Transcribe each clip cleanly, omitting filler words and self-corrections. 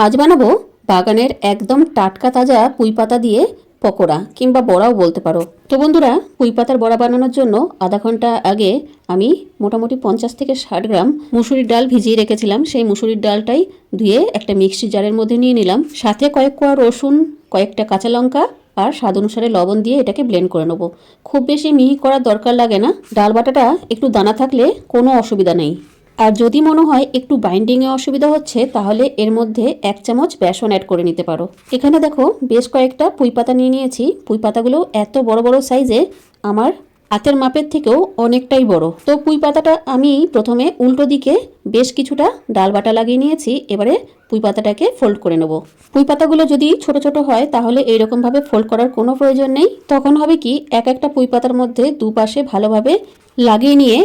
আজ বানাবো বাগানের একদম টাটকা তাজা পুঁই পাতা দিয়ে পকোড়া কিংবা বড়াও বলতে পারো। তো বন্ধুরা, পুঁই পাতার বড়া বানানোর জন্য আধা ঘন্টা আগে আমি মোটামুটি 50 থেকে 60 গ্রাম মুসুরির ডাল ভিজিয়ে রেখেছিলাম। সেই মুসুরির ডালটাই ধুয়ে একটা মিক্সি জারের মধ্যে নিয়ে নিলাম। সাথে কয়েক কোয়া রসুন, কয়েকটা কাঁচা লঙ্কা আর স্বাদ অনুসারে লবণ দিয়ে এটাকে ব্লেন্ড করে নেবো। খুব বেশি মিহি করার দরকার লাগে না। ডাল বাটাটা একটু দানা থাকলে কোনো অসুবিধা নেই। আর যদি মনে হয় একটু বাইন্ডিংয়ে অসুবিধা হচ্ছে, তাহলে এর মধ্যে 1 চামচ বেসন অ্যাড করে নিতে পারো। এখানে দেখো বেশ কয়েকটা পুঁই পাতা নিয়ে নিয়েছি। পুঁই পাতাগুলো এত বড় বড় সাইজে, আমার হাতের মাপের থেকেও অনেকটাই বড়। তো পুঁই পাতাটা আমি প্রথমে উল্টো দিকে বেশ কিছুটা ডাল বাটা লাগিয়ে নিয়েছি। এবারে পুঁই পাতাটাকে ফোল্ড করে নেব। পুঁই পাতাগুলো যদি ছোট ছোট হয় তাহলে এইরকমভাবে ফোল্ড করার কোনো প্রয়োজন নেই। তখন হবে কি, একটা পুঁই পাতার মধ্যে দুপাশে ভালোভাবে লাগিয়ে নিয়ে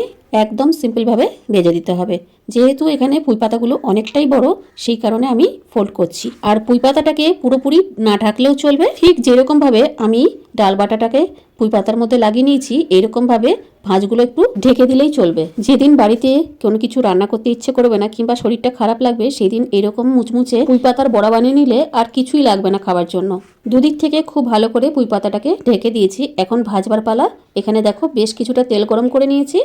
একদম সিম্পলভাবে ভেজে দিতে হবে। যেহেতু এখানে পুঁই পাতাগুলো অনেকটাই বড়, সেই কারণে আমি ফোল্ড করছি। আর পুঁই পাতাটাকে পুরোপুরি না ঢাকলেও চলবে। ঠিক যেরকমভাবে আমি ডাল বাটাটাকে পুঁই পাতার মধ্যে লাগিয়ে নিয়েছি, এরকমভাবে ভাঁজগুলো একটু ঢেকে দিলেই চলবে। যেদিন বাড়িতে কোনো কিছু রান্না করতে ইচ্ছে করবে না কিংবা শরীরটা খারাপ লাগবে, সেদিন এরকম মুচমুচে পুঁই পাতার বড়া বানিয়ে নিলে আর কিছুই লাগবে না খাবার জন্য। দুদিক থেকে খুব ভালো করে পুঁই পাতাটাকে ঢেকে দিয়েছি। এখন ভাজবার পালা। এখানে দেখো বেশ কিছুটা তেল গরম করে নিয়েছি।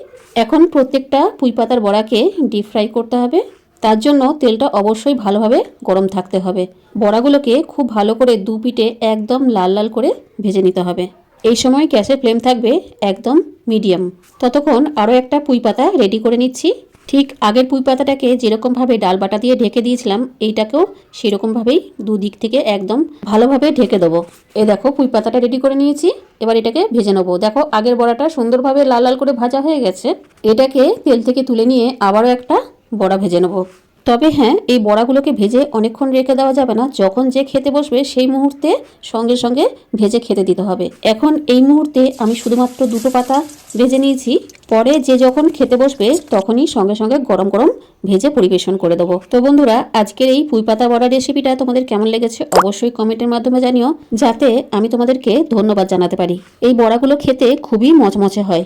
এখন প্রত্যেকটা পুঁই পাতার বড়াকে ডিপ ফ্রাই করতে হবে। তার জন্য তেলটা অবশ্যই ভালোভাবে গরম থাকতে হবে। বড়াগুলোকে খুব ভালো করে দু পিঠে একদম লাল লাল করে ভেজে নিতে হবে। এই সময় গ্যাসের ফ্লেম থাকবে একদম মিডিয়াম। ততক্ষণ আরও একটা পুঁই পাতা রেডি করে নিচ্ছি। ঠিক আগের পুঁই পাতাটাকে যেরকমভাবে ডাল বাটা দিয়ে ঢেকে দিয়েছিলাম, এইটাকেও সেরকমভাবেই দুদিক থেকে একদম ভালোভাবে ঢেকে দেবো। এ দেখো পুঁই পাতাটা রেডি করে নিয়েছি। এবার এটাকে ভেজে নেবো। দেখো আগের বড়াটা সুন্দরভাবে লাল লাল করে ভাজা হয়ে গেছে। এটাকে তেল থেকে তুলে নিয়ে আবারও একটা বড়া ভেজে নেবো। তবে হ্যাঁ, এই বড়াগুলোকে ভেজে অনেকক্ষণ রেখে দেওয়া যাবে না। যখন যে খেতে বসবে সেই মুহূর্তে সঙ্গে সঙ্গে ভেজে খেতে দিতে হবে। এখন এই মুহূর্তে আমি শুধুমাত্র দুটো পাতা ভেজে নিয়েছি। পরে যে যখন খেতে বসবে তখনই সঙ্গে সঙ্গে গরম গরম ভেজে পরিবেশন করে দেবো। তো বন্ধুরা, আজকের এই পুঁই পাতা বড়া রেসিপিটা তোমাদের কেমন লেগেছে অবশ্যই কমেন্টের মাধ্যমে জানিও, যাতে আমি তোমাদেরকে ধন্যবাদ জানাতে পারি। এই বড়াগুলো খেতে খুবই মচমচে হয়।